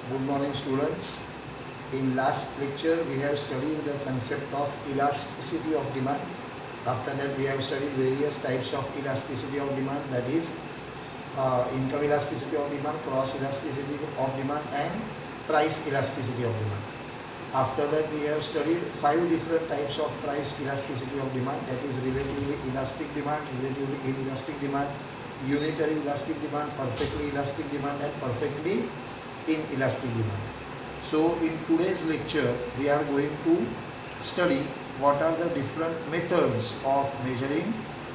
Good morning, students. In last lecture we have studied the concept of elasticity of demand. After that we have studied various types of elasticity of demand, that is income elasticity of demand, cross elasticity of demand and price elasticity of demand. After that we have studied 5 different types of price elasticity of demand, that is relatively elastic demand, relatively inelastic demand, unitary elastic demand, perfectly elastic demand and perfectly inelastic demand. So in today's lecture we are going to study what are the different methods of measuring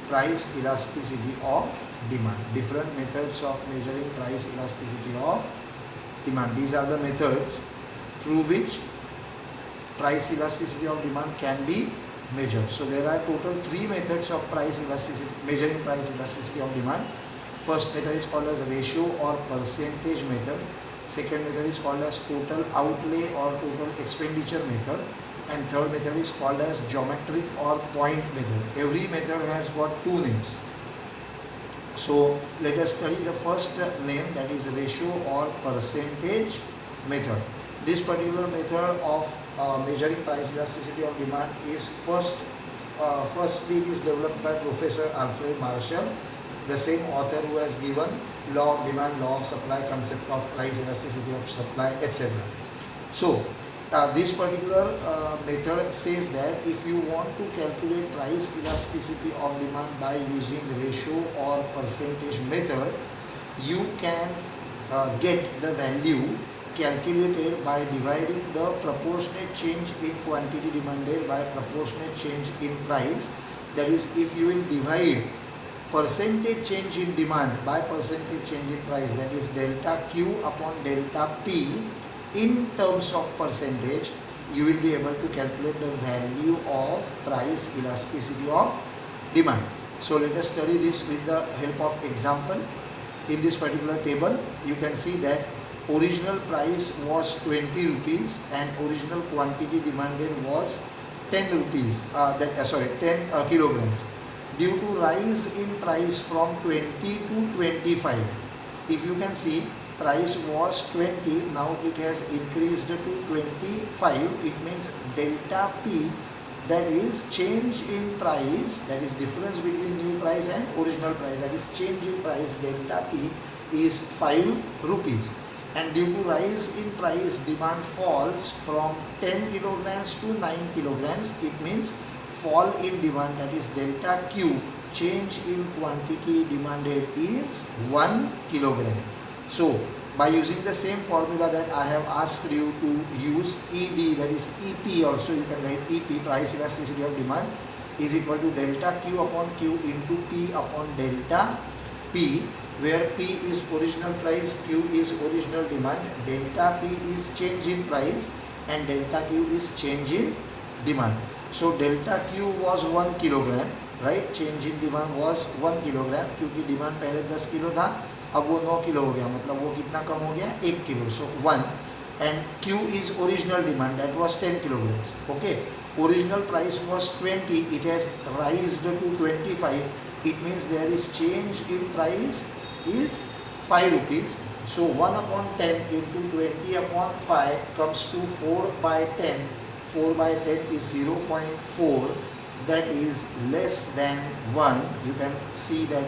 price elasticity of demand. Different methods of measuring price elasticity of demand. These are the methods through which price elasticity of demand can be measured. So there are total 3 methods of price elasticity, measuring price elasticity of demand. First method is called as ratio or percentage method. Second method is called as total outlay or total expenditure method, and third method is called as geometric or point method. Every method has got 2 names. So let us study the first name, that is ratio or percentage method. This particular method of measuring price elasticity of demand is firstly it is developed by Professor Alfred Marshall, the same author who has given law of demand, law of supply, concept of price elasticity of supply, etc. So this particular method says that if you want to calculate price elasticity of demand by using ratio or percentage method, you can get the value calculated by dividing the proportionate change in quantity demanded by proportionate change in price. That is, if you will divide percentage change in demand by percentage change in price, that is delta Q upon delta P in terms of percentage, you will be able to calculate the value of price elasticity of demand. So let us study this with the help of example. In this particular table you can see that original price was 20 rupees and original quantity demanded was 10 rupees 10 kilograms. Due to rise in price from 20 to 25, if you can see, price was 20, now it has increased to 25. It means delta P, that is change in price, that is difference between new price and original price, that is change in price, delta P is 5 rupees. And due to rise in price, demand falls from 10 kilograms to 9 kilograms. It means fall in demand, that is delta Q, change in quantity demanded is 1 kilogram. So by using the same formula that I have asked you to use, ED, that is EP, also you can write EP, price elasticity of demand, is equal to delta Q upon Q into P upon delta P, where P is original price, Q is original demand, delta P is change in price and delta Q is change in demand. So delta Q was 1 kilogram, right? Change in demand was 1 kilogram, क्योंकि demand पहले 10 kilo था, अब वो 9 kilo हो गया, मतलब वो कितना कम हो गया, 1 kilo. So 1, and Q is original demand, that was 10 kilograms. Okay, original price was 20, it has raised to 25. It means there is change in price is 5 rupees. So 1 upon 10 into 20 upon 5 comes to 4 by 10. 4 by 10 is 0.4, that is less than 1. You can see that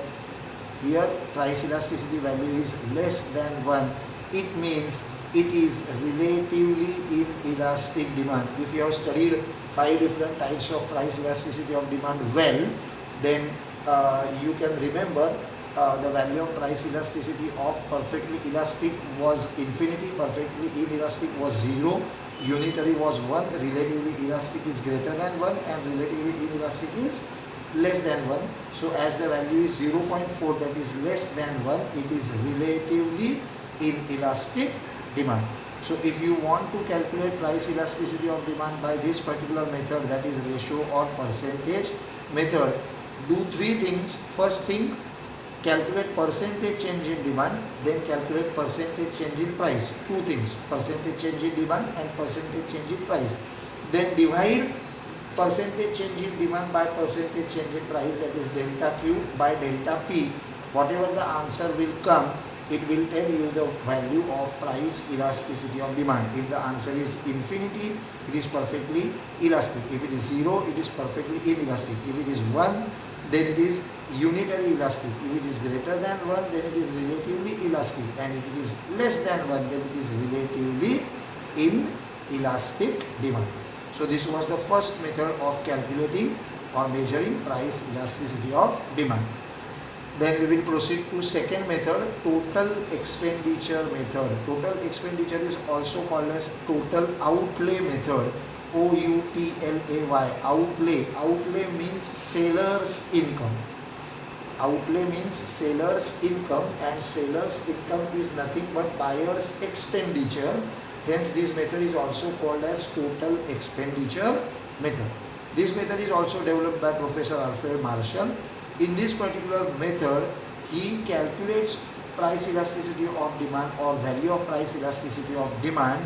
here price elasticity value is less than 1. It means it is relatively inelastic demand. If you have studied 5 different types of price elasticity of demand well, then you can remember the value of price elasticity of perfectly elastic was infinity, perfectly inelastic was 0, unitary was 1, relatively elastic is greater than 1 and relatively inelastic is less than 1. So as the value is 0.4, that is less than 1, it is relatively inelastic demand. So if you want to calculate price elasticity of demand by this particular method, that is ratio or percentage method, do 3 things. First thing, calculate percentage change in demand, then calculate percentage change in price. 2 things, percentage change in demand and percentage change in price. Then divide percentage change in demand by percentage change in price, that is delta Q by delta P. Whatever the answer will come, it will tell you the value of price elasticity of demand. If the answer is infinity, it is perfectly elastic. If it is 0, it is perfectly inelastic. If it is 1, then it is unitary elastic. If it is greater than 1, then it is relatively elastic. And if it is less than 1, then it is relatively inelastic demand. So this was the first method of calculating or measuring price elasticity of demand. Then we will proceed to second method, total expenditure method. Total expenditure is also called as total outlay method. O-U-T-L-A-Y, outlay. Outlay means seller's income. Outlay means seller's income, and seller's income is nothing but buyer's expenditure. Hence this method is also called as total expenditure method. This method is also developed by Professor Alfred Marshall. In this particular method, he calculates price elasticity of demand or value of price elasticity of demand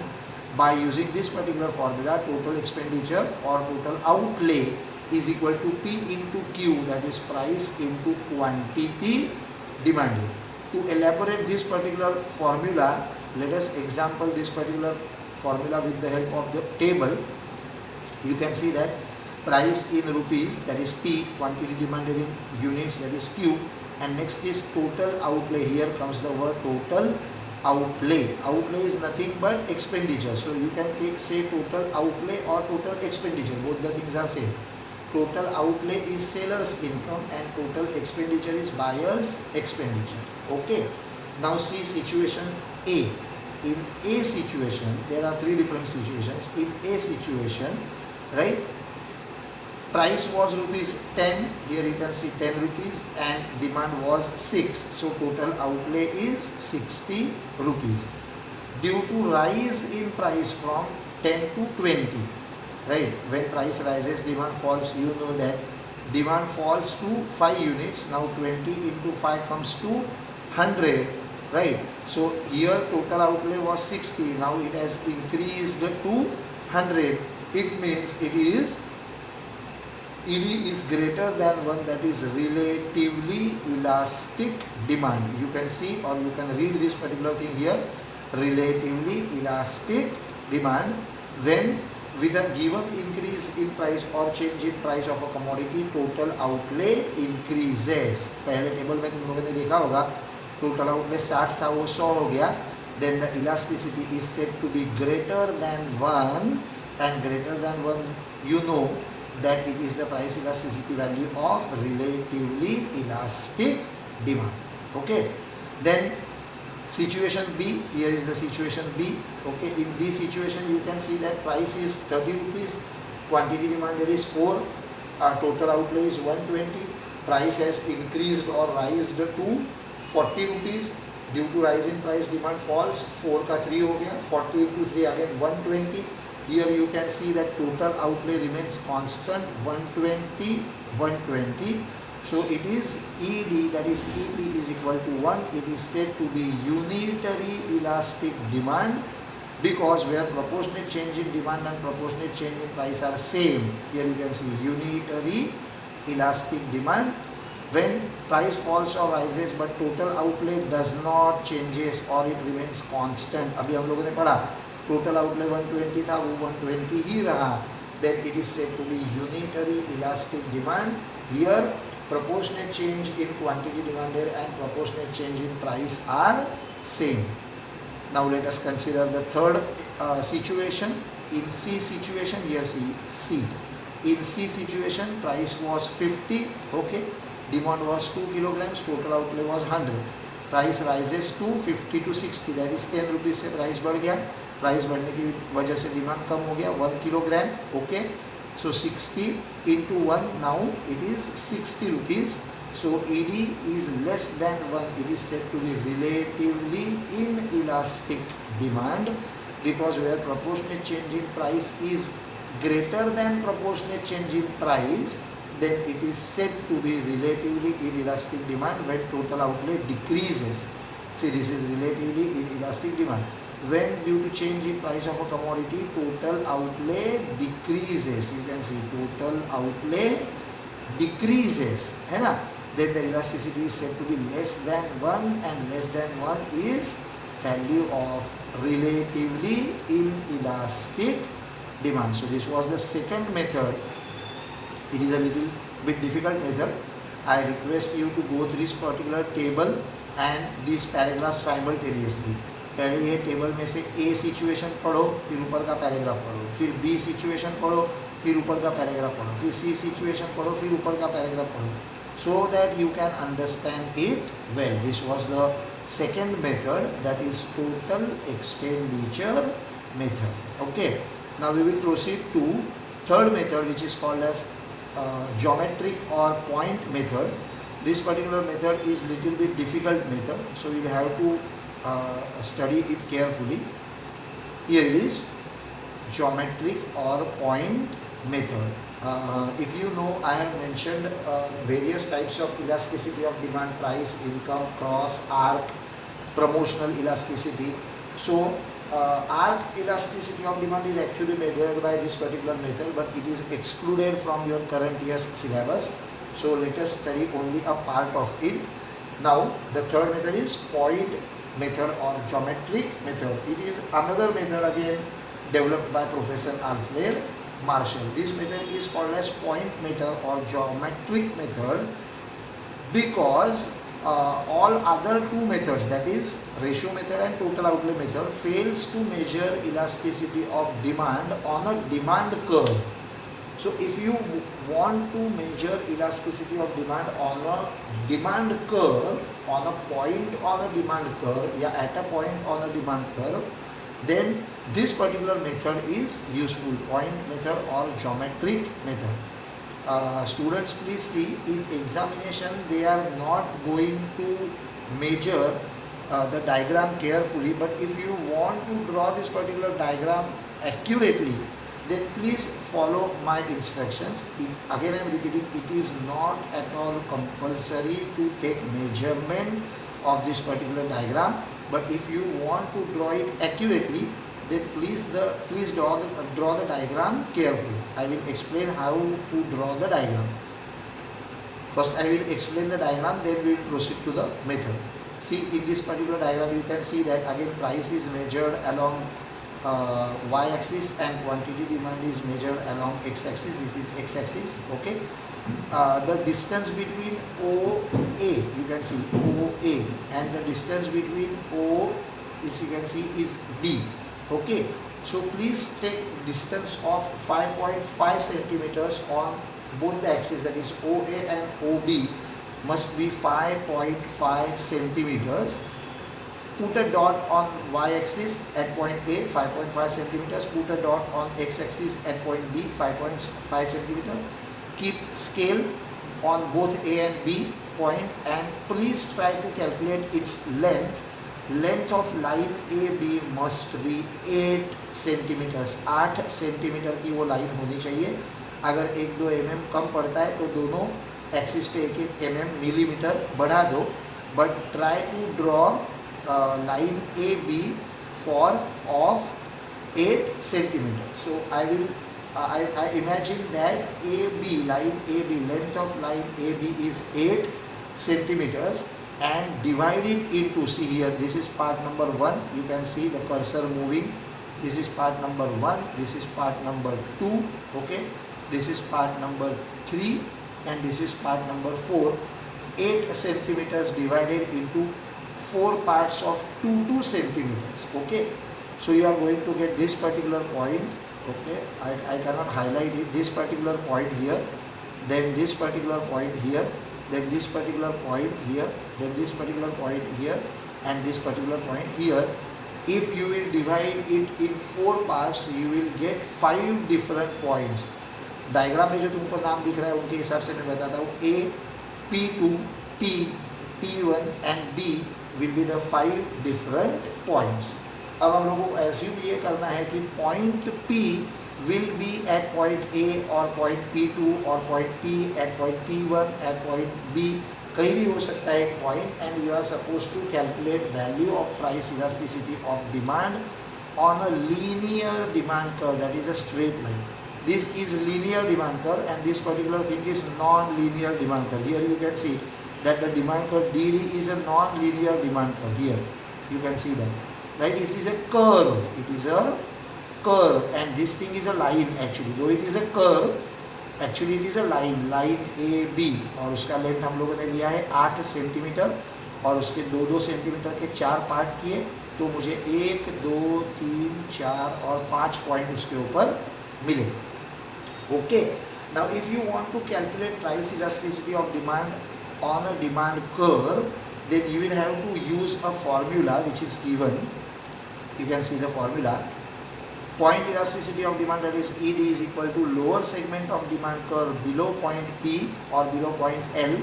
by using this particular formula. Total expenditure or total outlay is equal to P into Q, that is price into quantity demanded. To elaborate this particular formula, let us example this particular formula with the help of the table. You can see that price in rupees, that is P, quantity demanded in units, that is Q, and next is total outlay. Here comes the word total outlay. Outlay is nothing but expenditure. So you can say total outlay or total expenditure. Both the things are same. Total outlay is seller's income and total expenditure is buyer's expenditure. Okay. Now see situation A. In A situation, there are three different situations. In A situation, right, price was rupees 10, here you can see 10 rupees, and demand was 6. So total outlay is 60 rupees. Due to rise in price from 10 to 20, right, when price rises, demand falls, you know that demand falls to 5 units. Now 20 into 5 comes to 100, right. So here total outlay was 60, now it has increased to 100. It means ED is greater than 1, that is relatively elastic demand. You can see or you can read this particular thing here, relatively elastic demand, when with a given increase in price or change in price of a commodity, total outlay increases. पहले table में तुम लोगों ने देखा होगा total outlay 60 था, वो 100 हो गया. Then the elasticity is said to be greater than 1, and greater than 1, you know that it is the price elasticity value of relatively elastic demand. Okay. Then situation B, here is the situation B. Okay, in B situation you can see that price is 30 rupees, quantity demanded is 4, total outlay is 120, price has increased or raised to 40 rupees. Due to rise in price, demand falls, 4 का 3 हो गया, 40 into 3 again 120. Here you can see that total outlay remains constant, 120, 120. So it is ED, that is EP is equal to 1. It is said to be unitary elastic demand because where proportionate change in demand and proportionate change in price are same. Here you can see unitary elastic demand. When price falls or rises but total outlay does not changes or it remains constant. अभी हम लोगों ने पढ़ा total outlay 120 था, वो 120 ही रहा. Then it is said to be unitary elastic demand. Here proportionate change in quantity demanded and proportionate change in price are same. Now let us consider the third situation. In C situation, here see C. In C situation, price was 50, okay. Demand was 2 kilograms, total outlay was 100. Price rises to 50 to 60, that is 10 rupees से price बढ़ गया. Price बढ़ने की वजह से demand कम हो गया, 1 kilogram, okay. So 60 into 1, now it is 60 rupees. So ED is less than 1. It is said to be relatively inelastic demand because where proportionate change in price is greater than proportionate change in price, then it is said to be relatively inelastic demand when total outlay decreases. See, this is relatively inelastic demand. When due to change in price of a commodity, total outlay decreases. You can see total outlay decreases, है ना? then the elasticity is said to be less than 1, and less than 1 is value of relatively inelastic demand. So this was the second method. It is a little bit difficult method. I request you to go through this particular table and this paragraph simultaneously. पहले ये table में से A situation पढ़ो, फिर ऊपर का paragraph पढ़ो, फिर B सिचुएशन पढ़ो, फिर ऊपर का पैराग्राफ पढ़ो, फिर C सिचुएशन पढ़ो, फिर ऊपर का पैराग्राफ पढ़ो, so that you can understand it well. This was the second method, that is total expenditure method. Okay, now we will proceed to third method, which is called as geometric or point method. This particular method is little bit difficult method, so you will have to study it carefully. Here it is, geometric or point method. If you know, I have mentioned various types of elasticity of demand, price, income, cross, arc, promotional elasticity. So arc elasticity of demand is actually measured by this particular method, but it is excluded from your current year's syllabus. So let us study only a part of it. Now the third method is point method or geometric method. It is another method again developed by Professor Alfred Marshall. This method is called as point method or geometric method because all other two methods, that is ratio method and total outlay method, fails to measure elasticity of demand on a demand curve. So if you want to measure elasticity of demand on a demand curve, on a point on a demand curve, yeah, at a point on a demand curve, then this particular method is useful, point method or geometric method. Students, please see, in examination they are not going to measure the diagram carefully, but if you want to draw this particular diagram accurately, then please follow my instructions. Again I am repeating, it is not at all compulsory to take measurement of this particular diagram, but if you want to draw it accurately, then please draw the diagram carefully. I will explain how to draw the diagram. First I will explain the diagram, then we will proceed to the method. See, in this particular diagram you can see that again price is measured along y-axis and quantity demand is measured along x-axis. This is x-axis. Okay. The distance between OA, you can see OA, and the distance between O is, you can see, is B. Okay. So please take distance of 5.5 centimeters on both the axes, that is OA and OB must be 5.5 centimeters. Put a dot on y-axis at point A, 5.5 centimeters. Put a dot on x-axis at point B, 5.5 centimeters. Keep scale on both A and B point and please try to calculate its length. Length of line AB must be 8 centimeters. 8 centimetre की वो line होनी चाहिए. अगर 1-2 mm कम पड़ता है तो दोनों axis पे 1-1 mm मिलीमीटर बढ़ा दो. But try to draw line AB for of 8 centimeters. So I imagine that AB, line AB, length of line AB is 8 centimeters and divide it into, see here, this is part number 1, you can see the cursor moving. This is part number 1, this is part number 2, okay, this is part number 3 and this is part number 4. 8 centimeters divided into 4 parts of 2 centimeters. Okay, so you are going to get this particular point. Okay, I cannot highlight it. This particular point here, then this particular point here, then this particular point here, then this particular point here, and this particular point here. If you will divide it in 4 parts, you will get 5 different points. Diagram में जो तुमको नाम दिख रहा है उनके हिसाब से मैं बताता हूँ. A, P2, P, P1 and B will be the 5 different points. अब हम लोगों को assume ये करना है कि point P will be at point A or point P2 or point P at point P1 at point B. कहीं भी हो सकता है एक point and you are supposed to calculate value of price elasticity of demand on a linear demand curve, that is a straight line. This is linear demand curve and this particular thing is non-linear demand curve. Here you can see that the demand curve DD is a non-linear demand curve. Here you can see that, right? This is a curve, it is a curve, and this thing is a line actually. Though it is a curve, actually it is a line AB, और उसका length हम लोगों ने लिया है 8 centimetre, और उसके 2-2 centimetre के 4 पार्ट किए, तो मुझे 1, 2, 3, 4 और 5 पॉइंट उसके ऊपर मिले. Okay, now if you want to calculate price elasticity of demand on a demand curve, then you will have to use a formula which is given. You can see the formula. Point elasticity of demand, that is ED, is equal to lower segment of demand curve below point P or below point L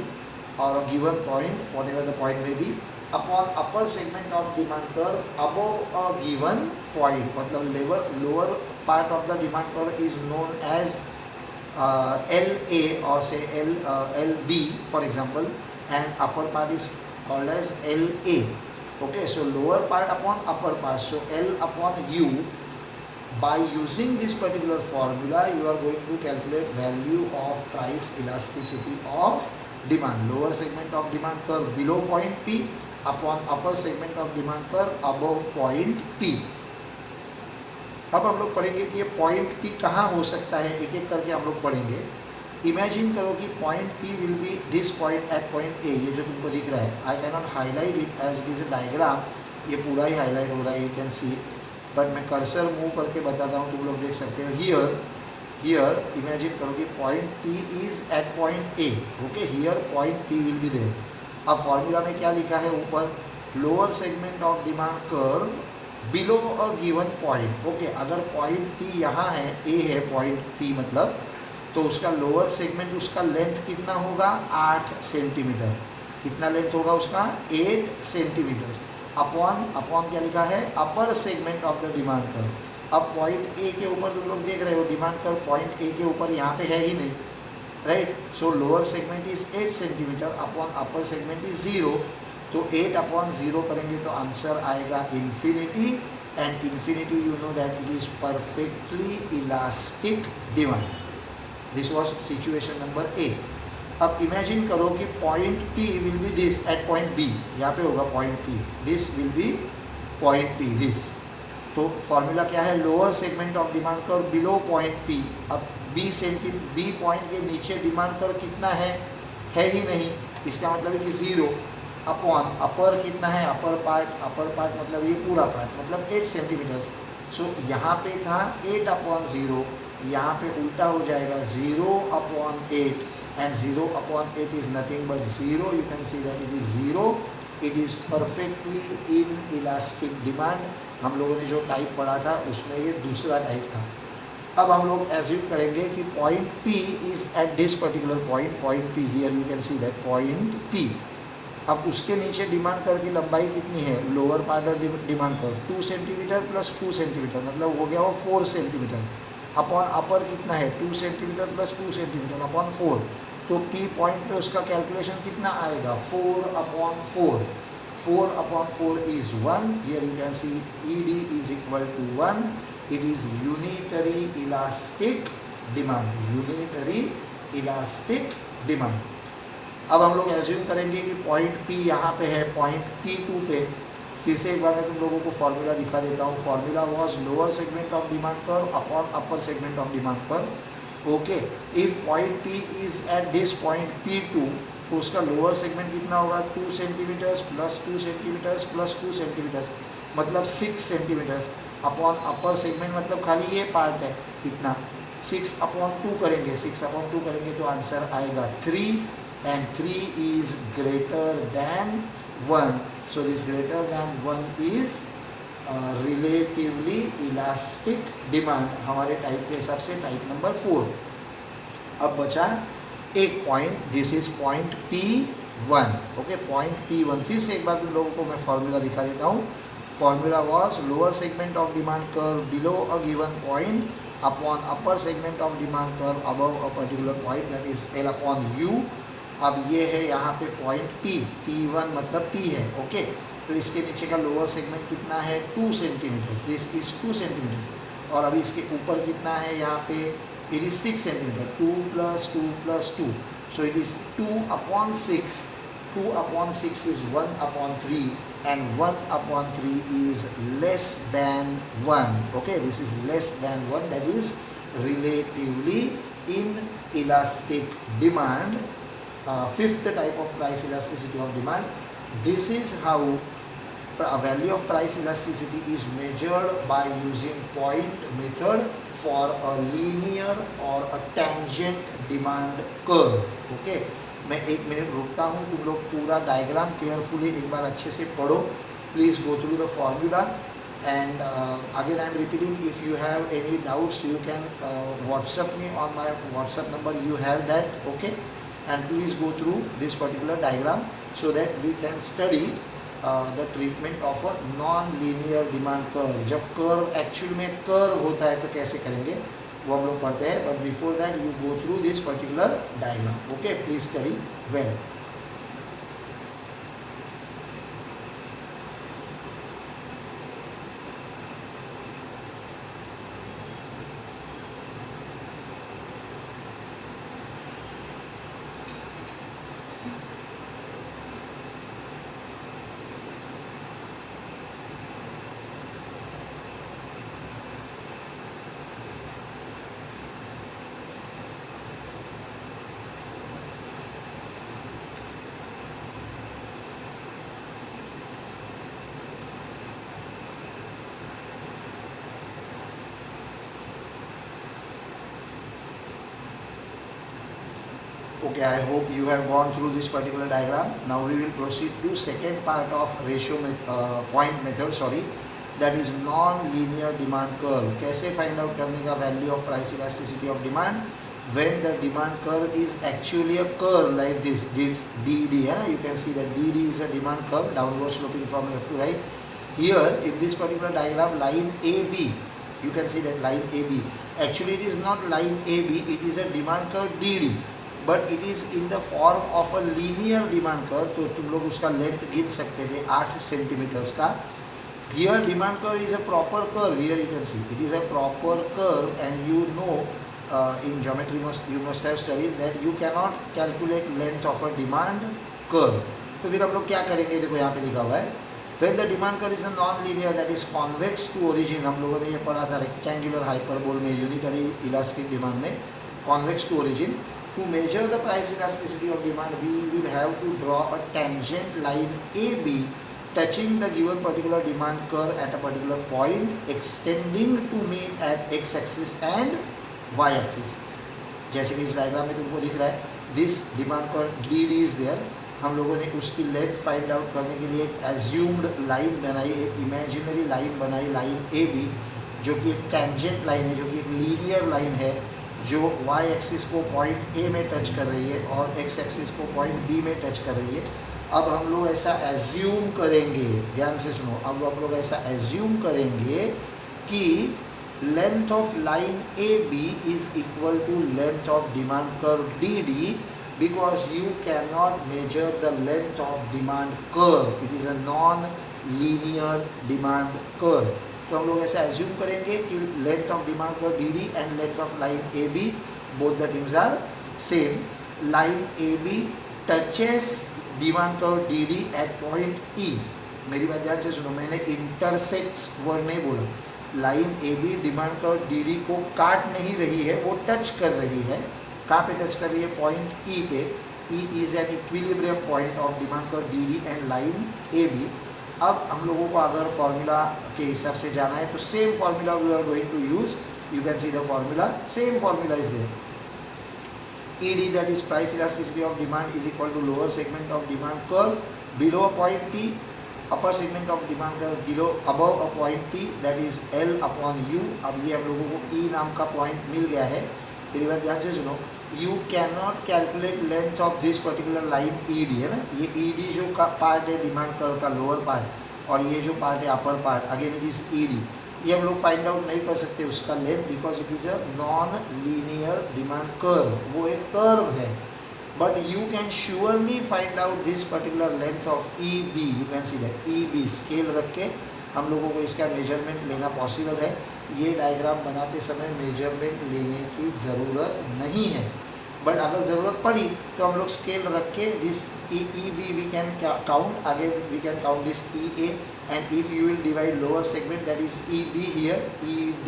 or a given point, whatever the point may be, upon upper segment of demand curve above a given point. मतलब lower part of the demand curve is known as LA or say LB for example, and upper part is called as LA. Okay, so lower part upon upper part, so L upon U. By using this particular formula, you are going to calculate value of price elasticity of demand. Lower segment of demand curve below point P upon upper segment of demand curve above point P. अब हम लोग पढ़ेंगे कि ये point P कहाँ हो सकता है, एक एक करके हम लोग पढ़ेंगे. इमेजिन करो कि point P will be this point at point A, ये जो तुमको दिख रहा है. I can not highlight it as it is a diagram, ये पूरा ही हाईलाइट हो रहा है, यू कैन सी, बट मैं कर्सर मूव करके बताता हूँ, तुम लोग देख सकते हो. हियर इमेजिन करो कि point P is at point A. Okay, here point P will be there. अब फॉर्मूला में क्या लिखा है ऊपर, lower segment of demand curve below a given point. Okay, अगर पॉइंट P यहाँ है, A है पॉइंट P मतलब, तो उसका लोअर सेगमेंट, उसका लेंथ कितना होगा, 8 सेंटीमीटर. कितना लेंथ होगा उसका, 8 सेंटीमीटर. अपॉन क्या लिखा है, अपर segment of the demand curve. अब पॉइंट A के ऊपर तुम लोग देख रहे हो, डिमांड कर्व पॉइंट A के ऊपर यहाँ पे है ही नहीं, right. So lower segment is 8 centimetre upon upper segment is 0. तो 8 अपॉन 0 करेंगे तो आंसर आएगा infinity, and infinity you know that it is perfectly elastic demand. This was situation number A. अब इमेजिन करो कि point P will be this eight point B. यहाँ पे होगा point P, this will be point P, this. तो formula क्या है, lower segment of demand curve below point P. अब B पॉइंट के नीचे डिमांड कर्व कितना है ही नहीं, इसका मतलब है कि 0 अपॉन अपर कितना है, अपर पार्ट मतलब ये पूरा पार्ट मतलब 8 सेंटीमीटर. सो यहाँ पे था 8 अपॉन 0, यहाँ पे उल्टा हो जाएगा 0 upon 8, and 0 upon 8 is nothing but 0. You can see that it is 0. It is perfectly in elastic demand. हम लोगों ने जो टाइप पढ़ा था उसमें ये दूसरा टाइप था. अब हम लोग एज्यूम करेंगे कि point P is at this particular point P. Here you can see that point P. अब उसके नीचे डिमांड कर्व की लंबाई कितनी है, lower part of demand curve 2 centimetre plus 2 centimetre, मतलब हो गया वो 4 सेंटीमीटर. अपॉन अपर कितना है, 2 सेंटीमीटर प्लस 2 सेंटीमीटर अपॉन 4. तो P पॉइंट पे उसका कैलकुलेशन कितना आएगा, 4 upon 4. 4 upon 4 is 1. Here you can see ED is equal to 1. It is unitary elastic demand. Unitary elastic demand. अब हम लोग एज्यूम करेंगे कि पॉइंट P यहाँ पे है, पॉइंट P2 पे. फिर से एक बार मैं तुम लोगों को फॉर्मूला दिखा देता हूँ. Formula was lower segment of demand curve upon upper segment of demand curve. Okay, if point P is at this point P2, तो उसका लोअर सेगमेंट कितना होगा, 2 centimetres plus 2 centimetres plus 2 centimetres मतलब 6 सेंटीमीटर्स. अपॉन अपर सेगमेंट मतलब खाली ये part है, इतना. 6 अपॉन 2 करेंगे, 6 अपॉन 2 करेंगे तो आंसर आएगा 3, and 3 is greater than 1. So this greater than 1 is relatively elastic demand. हमारे टाइप के हिसाब से टाइप नंबर 4. अब बचा एक point, this is point P1. Okay, point P1. फिर से एक बार तुम लोगों को मैं फॉर्मूला दिखा देता हूँ. Formula was lower segment of demand curve below a given point upon upper segment of demand curve above a particular point, that is L upon U. अब ये है यहाँ पे पॉइंट P1 मतलब P है. ओके, तो इसके नीचे का लोअर सेगमेंट कितना है, 2 सेंटीमीटर. This is 2 centimetre. और अभी इसके ऊपर कितना है, यहाँ पे it is 6 centimetre. 2 + 2 + 2, so it is 2 upon 6. 2/6 is 1/3 and 1/3 is less than 1. Okay, this is less than 1, that is relatively inelastic demand. Fifth type of price elasticity of demand. This is how a value of price elasticity is measured by using point method for a linear or a tangent demand curve. Okay, मैं 1 minute रुकता हूँ, तुम लोग पूरा diagram carefully एक बार अच्छे से पढ़ो. Please go through the formula and again I am repeating, if you have any doubts you can WhatsApp me on my WhatsApp number, you have that. Okay, and please go through this particular diagram so that we can study the treatment of a non-linear demand curve. जब curve actually में curve होता है तो कैसे करेंगे वो हम लोग पढ़ते हैं, but before that you go through this particular diagram. Okay, please study well. Okay, I hope you have gone through this particular diagram. Now we will proceed to second part of ratio point method, that is non-linear demand curve. कैसे find out करने का value of price elasticity of demand when the demand curve is actually a curve like this DD है ना. You can see that DD is a demand curve, downward sloping from left to right. Here in this particular diagram, line AB, you can see that line AB, actually it is not line AB, it is a demand curve DD, but it is in the form of a linear demand curve. तो तुम लोग उसका length गिन सकते थे 8 centimetres का. Here demand curve is a proper curve. Here you can see it is a proper curve, and you know in geometry you must have studied that you cannot calculate length of a demand curve. तो फिर हम लोग क्या करेंगे, देखो यहाँ पे लिखा हुआ है when the demand curve is a non-linear, that is convex to origin. हम लोगों ने ये पढ़ा था rectangular hyperbole में, unitary elastic demand में convex to origin. To measure the price elasticity of demand, we will have to draw a tangent line AB touching the given particular demand curve at a particular point, extending to meet at x-axis and y-axis. जैसे कि इस diagram में तुमको दिख रहा है, this demand curve DD is there. हम लोगों ने उसकी लेंथ फाइंड आउट करने के लिए एक एज्यूम्ड लाइन बनाई, एक इमेजिनरी लाइन बनाई, लाइन AB, जो कि एक टेंजेंट लाइन है, जो कि एक लीनियर लाइन है, जो y एक्सिस को पॉइंट A में टच कर रही है और x एक्सिस को पॉइंट B में टच कर रही है. अब हम लोग ऐसा एज्यूम करेंगे, ध्यान से सुनो, अब हम लोग ऐसा एज्यूम करेंगे कि length of line AB is equal to length of demand curve DD, because you cannot measure the length of demand curve. It is a non-linear demand curve. तो हम लोग ऐसा एज्यूम करेंगे कि length of demand curve DD and length of line AB, both the things are same. Line AB touches demand curve DD at point E. मेरी बात ध्यान से सुनो, मैंने इंटरसेक्ट्स वर्ड नहीं बोला. Line AB demand curve DD को काट नहीं रही है, वो टच कर रही है. कहाँ पे टच कर रही है? पॉइंट E पे. E is an equilibrium point of demand curve DD and line AB. अब हम लोगों को अगर फॉर्मूला के हिसाब से जाना है तो same formula we are going to use. You can see the formula, same formula is there. ED, that is price elasticity of demand, is equal to lower segment of demand curve below a point P, upper segment of demand curve below above a point P, that is L upon U. अब ये हम लोगों को E नाम का point मिल गया है. मेरी बात ध्यान से सुनो, you can not calculate length of this particular line ED है ना. ये ED जो का पार्ट है डिमांड कर्व का लोअर पार्ट, और ये जो पार्ट है upper part, again it is ED. ये हम लोग फाइंड आउट नहीं कर सकते उसका length, because it is a non linear demand curve. वो एक कर्व है, but you can surely find out this particular length of EB. You can see that EB scale रख के हम लोगों को इसका मेजरमेंट लेना पॉसिबल है. ये डायग्राम बनाते समय मेजरमेंट लेने की ज़रूरत नहीं है. बट अगर ज़रूरत पड़ी तो हम लोग स्केल रख के this E B we can count, again we can count this E A, and if you will divide lower segment, that is EB here, EB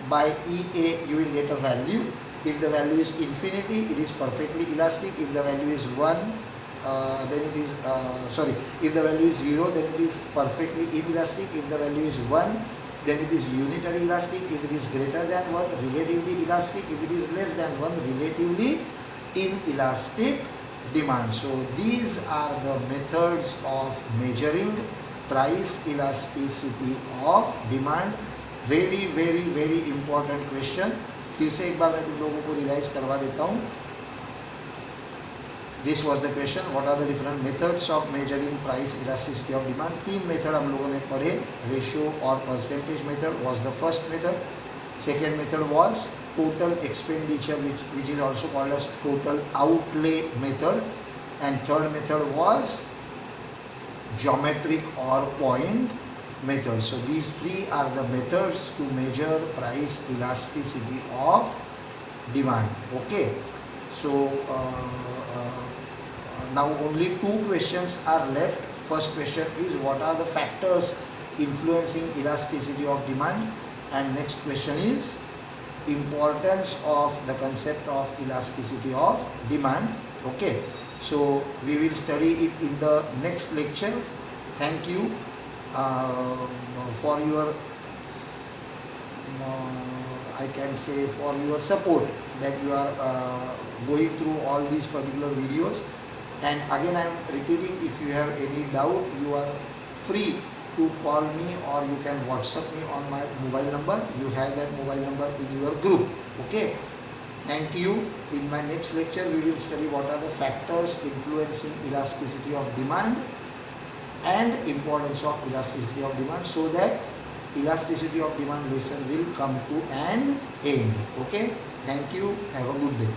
by EA, you will get a value. If the value is infinity, it is perfectly elastic. If the value is 1, then it is if the value is 0, then it is perfectly inelastic. If the value is 1, then it is unitary elastic. If it is greater than 1, relatively elastic. If it is less than 1, relatively inelastic demand. So these are the methods of measuring price elasticity of demand. Very very very important question. फिर से एक बार मैं तुम लोगों को revise करवा देता हूँ. This was the question, what are the different methods of measuring price elasticity of demand. 3 method हम लोगों ने पढ़े. रेशियो और percentage method was the first method. Second method was total expenditure, which is also called as total outlay method, and third method was geometric or point method. So these 3 are the methods to measure price elasticity of demand. Okay, so now only 2 questions are left. First question is what are the factors influencing elasticity of demand, and next question is importance of the concept of elasticity of demand. Okay, so we will study it in the next lecture. Thank you for your I can say for your support that you are going through all these particular videos. And again I am repeating, if you have any doubt, you are free to call me or you can WhatsApp me on my mobile number. You have that mobile number in your group. Okay, thank you. In my next lecture we will study what are the factors influencing elasticity of demand and importance of elasticity of demand, so that elasticity of demand lesson will come to an end. Okay, thank you. Have a good day.